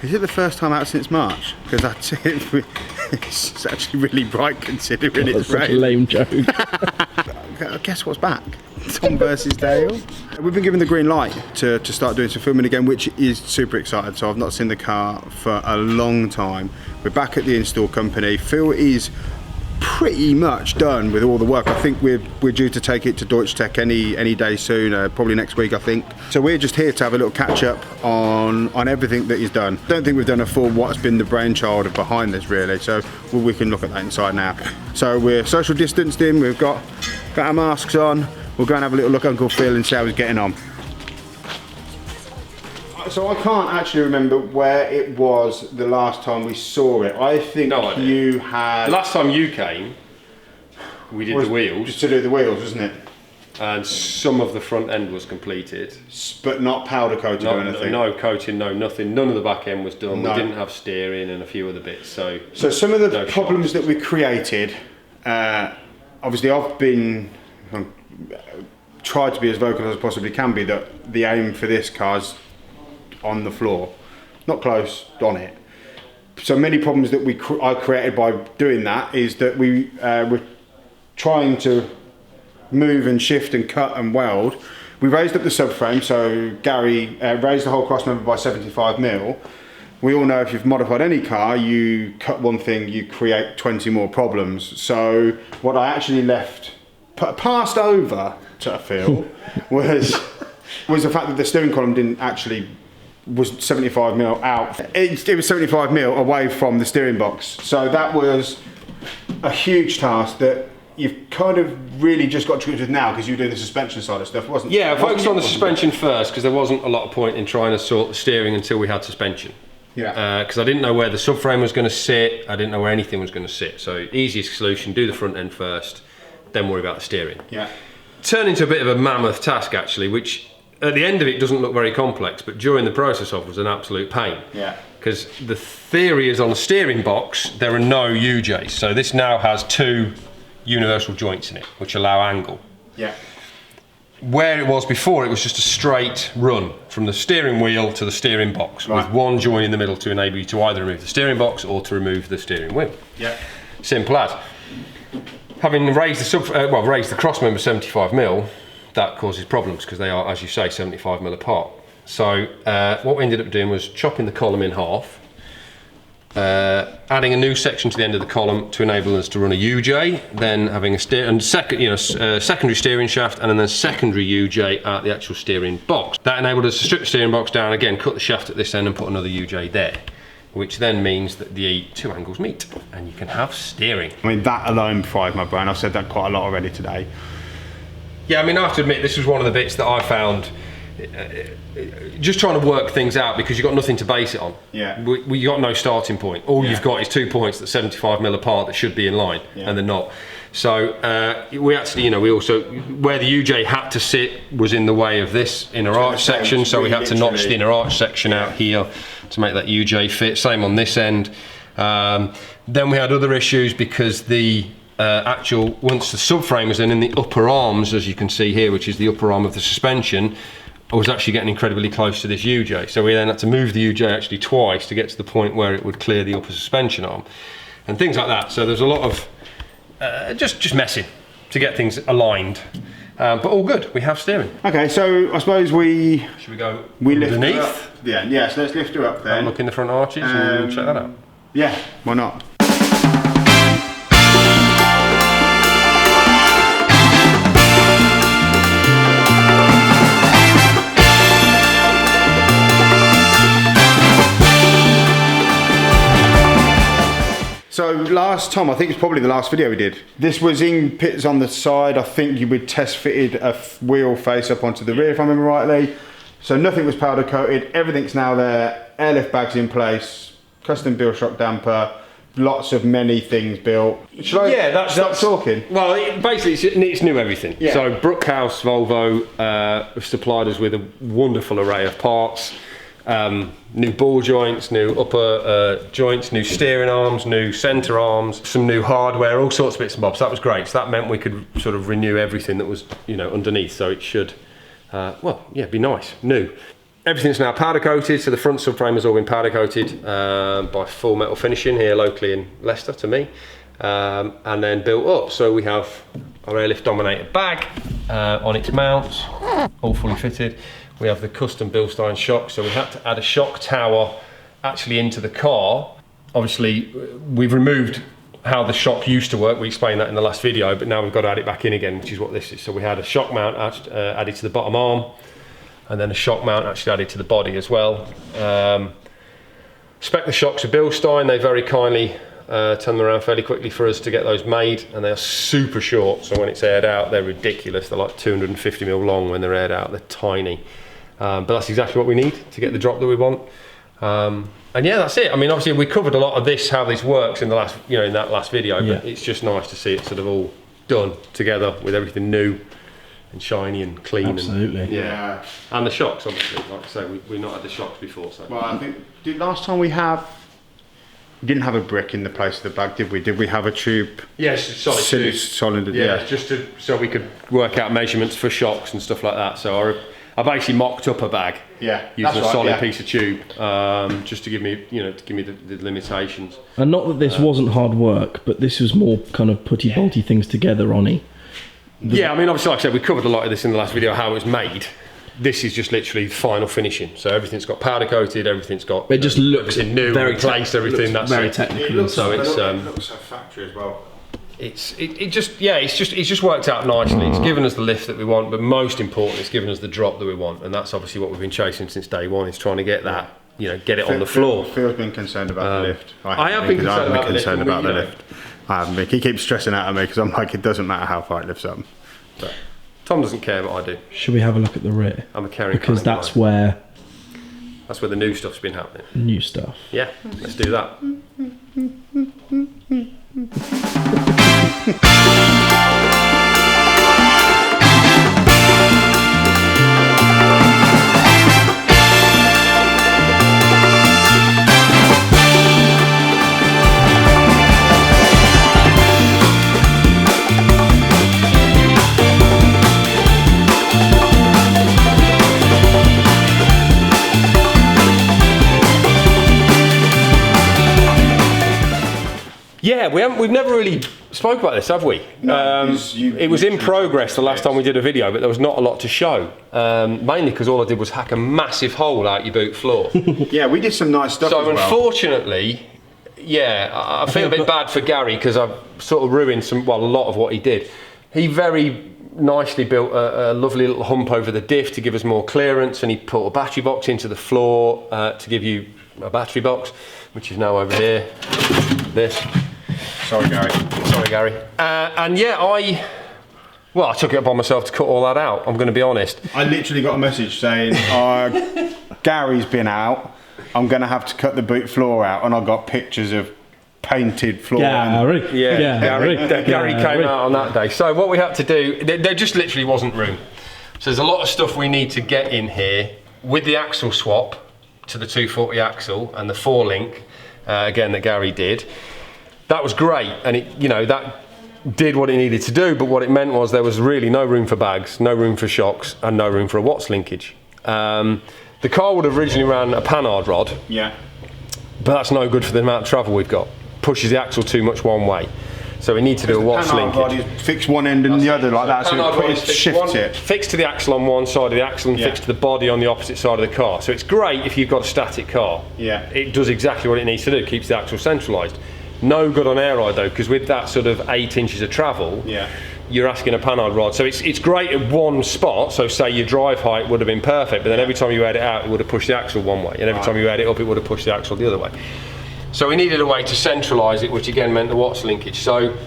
Is it the first time out since March? Because that's it. It's actually really bright considering it's Such a rain. lame joke. Guess what's back? Tom versus Dale. We've been given the green light to start doing some filming again, which is super exciting. So I've not seen the car for a long time. We're back at the install company. Phil is pretty much done with all the work. I think we're due to take it to Deutsche Tech any day soon, probably next week I think. So we're just here to have a little catch up on everything that he's done. Don't think we've done a full what's been the brainchild of behind this really, so we can look at that inside now. So we're social distanced in, we've got our masks on, we'll go and have a little look at Uncle Phil and see how he's getting on. So I can't actually remember where it was the last time we saw it. I think you had... The last time you came, we did the wheels. Just to do the wheels, wasn't it? And some of the front end was completed. But not powder coated or anything? No coating, no nothing. None of the back end was done. No. We didn't have steering and a few other bits. So some of the problems that we created, obviously I've been... tried to be as vocal as I possibly can be that the aim for this car's on the floor, not close, on it. So many problems that I created by doing that is that we were trying to move and shift and cut and weld. We raised up the subframe, so Gary raised the whole cross member by 75mm. We all know if you've modified any car, you cut one thing, you create 20 more problems. So what I actually passed over to Phil was the fact that the steering column was 75mm out. It was 75mm away from the steering box. So that was a huge task that you've kind of really just got to grips with now because you were doing the suspension side of stuff, wasn't it? Yeah, I focused on the suspension first because there wasn't a lot of point in trying to sort the steering until we had suspension. Yeah. Because I didn't know where the subframe was going to sit, I didn't know where anything was going to sit. So easiest solution, do the front end first, then worry about the steering. Yeah. Turned into a bit of a mammoth task actually, which at the end of it doesn't look very complex, but during the process of was an absolute pain. Yeah. Because the theory is on the steering box, there are no UJs. So this now has two universal joints in it, which allow angle. Yeah. Where it was before, it was just a straight run from the steering wheel to the steering box, with one joint in the middle to enable you to either remove the steering box or to remove the steering wheel. Yeah. Simple as. Having raised the cross member 75mm, that causes problems because they are, as you say, 75mm apart. So what we ended up doing was chopping the column in half, adding a new section to the end of the column to enable us to run a UJ, then having a secondary steering shaft and then a secondary UJ at the actual steering box. That enabled us to strip the steering box down again, cut the shaft at this end and put another UJ there, which then means that the two angles meet and you can have steering. I mean, that alone fried my brain. I've said that quite a lot already today. Yeah, I mean, I have to admit, this was one of the bits that I found just trying to work things out because you've got nothing to base it on. Yeah. We got no starting point. All you've got is 2 points that 75mm apart that should be in line, and they're not. So we actually, we also, where the UJ had to sit was in the way of this inner arch section, so we had to notch the inner arch section out here to make that UJ fit. Same on this end. Then we had other issues because the once the subframe was in the upper arms, as you can see here, which is the upper arm of the suspension, I was actually getting incredibly close to this UJ. So we then had to move the UJ actually twice to get to the point where it would clear the upper suspension arm and things like that. So there's a lot of just messing to get things aligned. But all good, we have steering. Okay, so I suppose we... Should we go lift underneath? Her up. Yeah, so let's lift her up then. Look in the front arches and check that out. Yeah, why not? So last time, I think it's probably the last video we did, this was in pits on the side. I think you would test fitted a wheel face up onto the rear, if I remember rightly. So nothing was powder coated, everything's now there, airlift bags in place, custom build shock damper, lots of many things built. Should I stop talking? Well, basically it's new everything. Yeah. So Brookhouse Volvo have supplied us with a wonderful array of parts. New ball joints, new upper joints, new steering arms, new centre arms, some new hardware, all sorts of bits and bobs. That was great. So that meant we could sort of renew everything that was, underneath. So it should, be nice, new. Everything's now powder coated, so the front subframe has all been powder coated by Full Metal Finishing here locally in Leicester to me, and then built up. So we have our airlift dominated bag on its mounts, all fully fitted. We have the custom Bilstein shock, so we had to add a shock tower actually into the car. Obviously, we've removed how the shock used to work. We explained that in the last video, but now we've got to add it back in again, which is what this is. So we had a shock mount added to the bottom arm, and then a shock mount actually added to the body as well. Spec the shocks are Bilstein. They very kindly turned them around fairly quickly for us to get those made, and they're super short, so when it's aired out they're ridiculous. They're like 250mm long when they're aired out. They're tiny, but that's exactly what we need to get the drop that we want. And yeah, that's it. I mean, obviously we covered a lot of this, how this works in the last, in that last video, but it's just nice to see it sort of all done together with everything new and shiny and clean. Absolutely. And, and the shocks, obviously, like I say, we've not had the shocks before. So. Well, I think last time we didn't have a brick in the place of the bag, did we? Did we have a tube? Yes, solid. Yeah, just so we could work out measurements for shocks and stuff like that. So I basically mocked up a bag, using a solid piece of tube, just to give me, the limitations. And not that this wasn't hard work, but this was more kind of putty-bolty things together, Ronnie. Yeah, I mean, obviously, like I said, we covered a lot of this in the last video, how it was made. This is just literally final finishing. So everything's got powder coated, everything's got. It just looks new, very replaced everything. That's very technical. It looks so factory as well. It's just worked out nicely. It's given us the lift that we want, but most important, it's given us the drop that we want, and that's obviously what we've been chasing since day one. Is trying to get that, get it on the floor. Phil's been concerned about the lift. I have been concerned about the lift. I haven't been. He keeps stressing out at me because I'm like, it doesn't matter how far it lifts up. But Tom doesn't care, but I do. Should we have a look at the rear? I'm a caring because that's where the new stuff's been happening. New stuff. Yeah, let's do that. Yeah, we've never really spoke about this, have we? No, it was in progress the last time we did a video, but there was not a lot to show. Mainly because all I did was hack a massive hole out your boot floor. Yeah, we did some nice stuff. So unfortunately, I feel a bit bad for Gary because I've sort of ruined a lot of what he did. He very nicely built a lovely little hump over the diff to give us more clearance, and he put a battery box into the floor to give you a battery box, which is now over here. This. Sorry, Gary. And I took it upon myself to cut all that out. I'm going to be honest. I literally got a message saying, Gary's been out. I'm going to have to cut the boot floor out, and I got pictures of painted floor. Gary came out on that day. So what we had to do, there just literally wasn't room. So there's a lot of stuff we need to get in here with the axle swap to the 240 axle and the 4-link, again, that Gary did. That was great, and that did what it needed to do, but what it meant was there was really no room for bags, no room for shocks, and no room for a Watts linkage. The car would have originally ran a panhard rod, but that's no good for the amount of travel we've got. Pushes the axle too much one way. So we need to do a Watts linkage. Fix one end and the other like that, so it shifts it. Fixed to the axle on one side of the axle and fixed to the body on the opposite side of the car. So it's great if you've got a static car. Yeah. It does exactly what it needs to do, keeps the axle centralised. No good on air ride though, because with that sort of 8 inches of travel, you're asking a panhard rod. So it's great at one spot, so say your drive height would have been perfect, but then every time you add it out, it would have pushed the axle one way, and every time you add it up, it would have pushed the axle the other way. So we needed a way to centralise it, which again meant the Watts linkage. So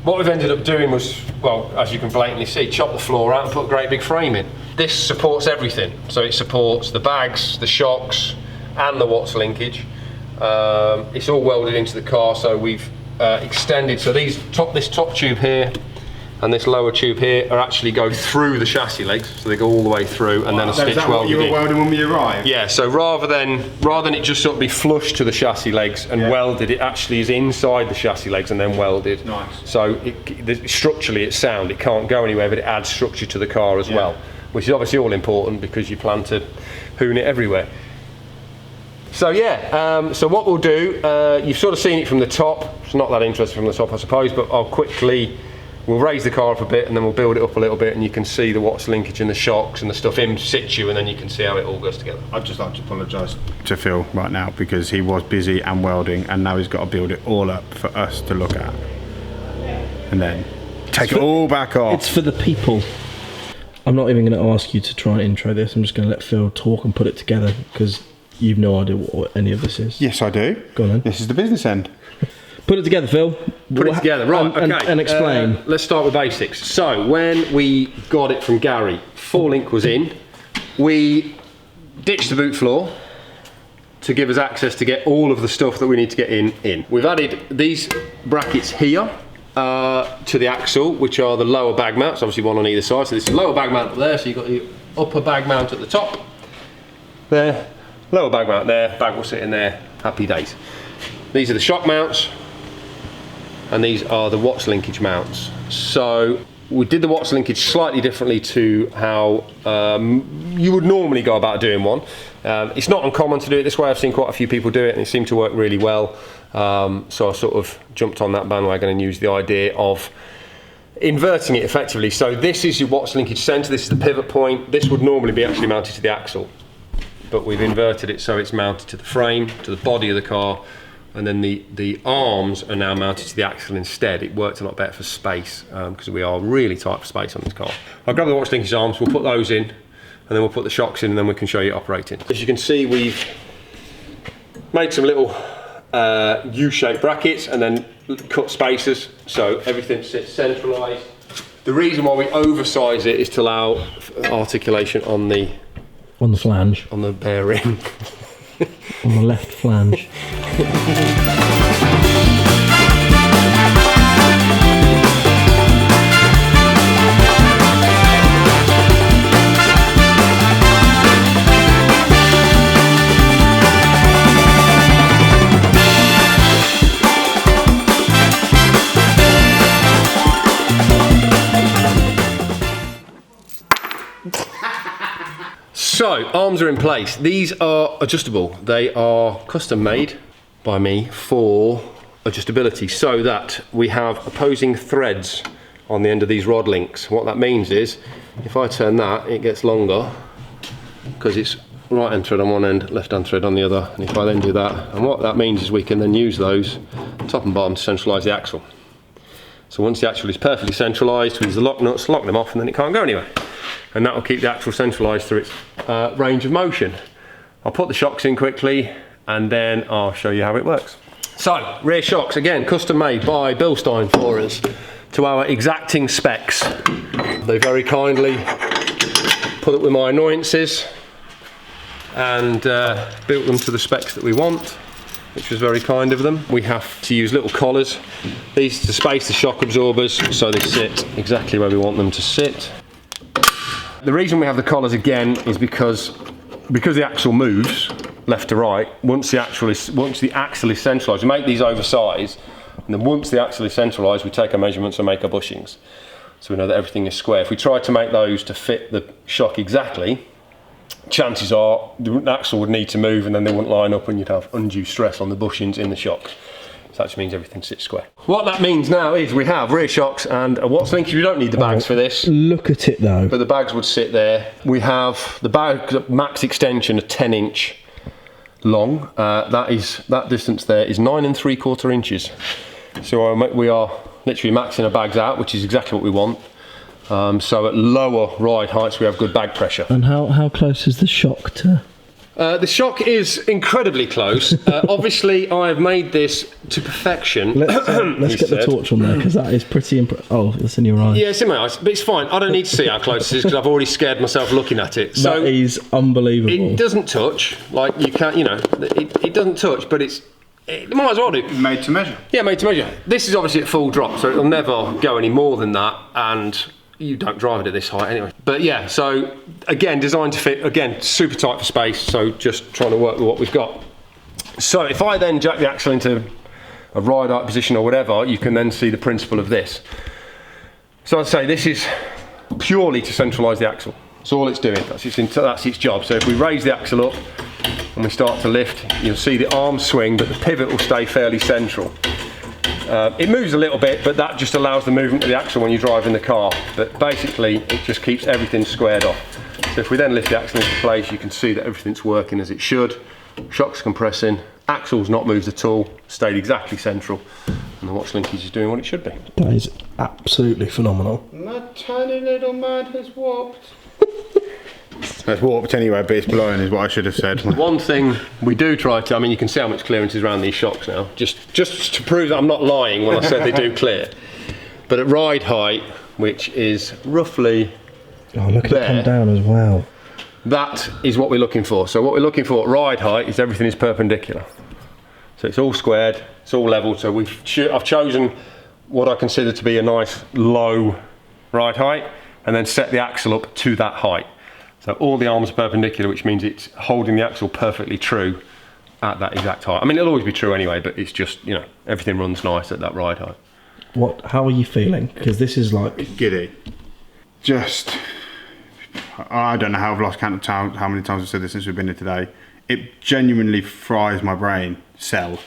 what we've ended up doing was, well, as you can blatantly see, chop the floor out and put a great big frame in. This supports everything. So it supports the bags, the shocks, and the Watts linkage. It's all welded into the car, so we've extended. So this top tube here and this lower tube here are actually go through the chassis legs, so they go all the way through, and then a stitch welded in. Is that what you were welding when we arrived? Yeah. So rather than it just sort of be flush to the chassis legs and welded, it actually is inside the chassis legs and then welded. Nice. So structurally it's sound. It can't go anywhere, but it adds structure to the car as well. which is obviously all important because you plan to hoon it everywhere. So yeah, so what we'll do, you've sort of seen it from the top. It's not that interesting from the top, I suppose, but we'll raise the car up a bit and then we'll build it up a little bit, and you can see the Watts linkage and the shocks and the stuff in situ, and then you can see how it all goes together. I'd just like to apologise to Phil right now because he was busy and welding, and now he's got to build it all up for us to look at. And then take it all back off. It's for the people. I'm not even going to ask you to try and intro this. I'm just going to let Phil talk and put it together because you've no idea what any of this is. Yes, I do. Go on then. This is the business end. Put it together, Phil. Put it together, right, okay. And explain. Let's start with basics. So, when we got it from Gary, 4-link was in. We ditched the boot floor to give us access to get all of the stuff that we need to get in. We've added these brackets here to the axle, which are the lower bag mounts, obviously one on either side. So this is the lower bag mount up there, so you've got the upper bag mount at the top. There, lower bag mount there, bag will sit in there, happy days. These are the shock mounts, and these are the Watts linkage mounts. So we did the Watts linkage slightly differently to how you would normally go about doing one. It's not uncommon to do it this way. I've seen quite a few people do it and it seemed to work really well. So I sort of jumped on that bandwagon and used the idea of inverting it effectively. So this is your Watts linkage centre, this is the pivot point. This would normally be actually mounted to the axle, but we've inverted it so it's mounted to the frame, to the body of the car, and then the arms are now mounted to the axle instead. It worked a lot better for space because we are really tight for space on this car. I'll grab the Watts linkage arms, we'll put those in, and then we'll put the shocks in, and then we can show you operating. As you can see, we've made some little U-shaped brackets and then cut spacers so everything sits centralised. The reason why we oversize it is to allow articulation on the flange, on the bearing. on the left flange. So, arms are in place. These are adjustable. They are custom made by me for adjustability so that we have opposing threads on the end of these rod links. What that means is, if I turn that, it gets longer because it's right hand thread on one end, left hand thread on the other. And if I then do that, and what that means is we can then use those top and bottom to centralise the axle. So once the axle is perfectly centralised, we use the lock nuts, lock them off, and then it can't go anywhere. And that will keep the axle centralised through its range of motion. I'll put the shocks in quickly and then I'll show you how it works. So, rear shocks, again, custom made by Bilstein for us to our exacting specs. They very kindly put up with my annoyances and built them to the specs that we want, which was very kind of them. We have to use little collars, these to space the shock absorbers so they sit exactly where we want them to sit. The reason we have the collars again is because the axle moves left to right. Once the axle is centralised, we make these oversized, and then once the axle is centralised, we take our measurements and make our bushings, so we know that everything is square. If we try to make those to fit the shock exactly, chances are the axle would need to move, and then they wouldn't line up, and you'd have undue stress on the bushings in the shock. So that just means everything sits square. What that means now is we have rear shocks and a Watts linkage. You don't need the bags for this. Look at it though. But the bags would sit there. We have the bag max extension, a 10-inch long. That distance there is 9 3/4 inches. So we are literally maxing our bags out, which is exactly what we want. So at lower ride heights, we have good bag pressure. And how close is the shock to? The shock is incredibly close. Obviously, I have made this to perfection. Let's get the torch on there because that is pretty impressive. Oh, it's in your eyes. Yeah, it's in my eyes, but it's fine. I don't need to see how close it is because I've already scared myself looking at it. So that is unbelievable. It doesn't touch, like you can't, it doesn't touch, but it might as well do. Made to measure. Yeah, made to measure. This is obviously at full drop, so it'll never go any more than that, and you don't drive it at this height anyway. But yeah, so again, designed to fit, again, super tight for space, so just trying to work with what we've got. So if I then jack the axle into a ride height position or whatever, you can then see the principle of this. So I'd say this is purely to centralise the axle. That's all it's doing. That's its job. So if we raise the axle up and we start to lift, you'll see the arms swing, but the pivot will stay fairly central. It moves a little bit, but that just allows the movement of the axle when you're driving the car. But basically, it just keeps everything squared off. So if we then lift the axle into place, you can see that everything's working as it should. Shock's compressing, axle's not moved at all, stayed exactly central, and the watch linkage is doing what it should be. That is absolutely phenomenal. My tiny little man has warped. It's warped anyway, but it's blowing is what I should have said. One thing we do try to, I mean, you can see how much clearance is around these shocks now, just to prove that I'm not lying when I said they do clear. But at ride height, which is roughly Oh, look at it come down as well. That is what we're looking for. So what we're looking for at ride height is everything is perpendicular. So it's all squared, it's all level. So I've chosen what I consider to be a nice low ride height, and then set the axle up to that height. So all the arms are perpendicular, which means it's holding the axle perfectly true at that exact height. I mean, it'll always be true anyway, but it's just, you know, everything runs nice at that ride height. How are you feeling? Because this is like... Giddy. Just... I don't know how I've lost count of how many times I've said this since we've been here today. It genuinely fries my brain cell.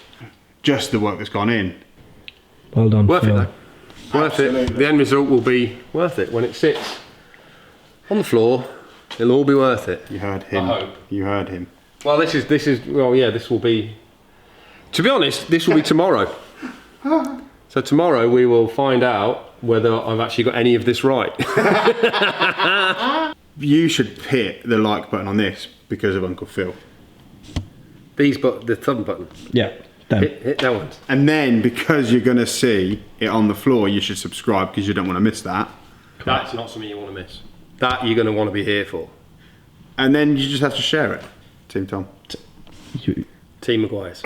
Just the work that's gone in. Well done, Worth Phil. it though. Worth it. The end result will be worth it. When it sits on the floor, it'll all be worth it. You heard him. I hope. You heard him. Well, this is well, yeah, this will be, to be honest, this will be tomorrow. So tomorrow we will find out whether I've actually got any of this right. You should hit the like button on this because of Uncle Phil. The thumb button. Yeah, them. Hit that one. And then because you're going to see it on the floor, you should subscribe because you don't want to miss that. That's not something you want to miss. That you're going to want to be here for. And then you just have to share it. Team Tom. Team Meguiars.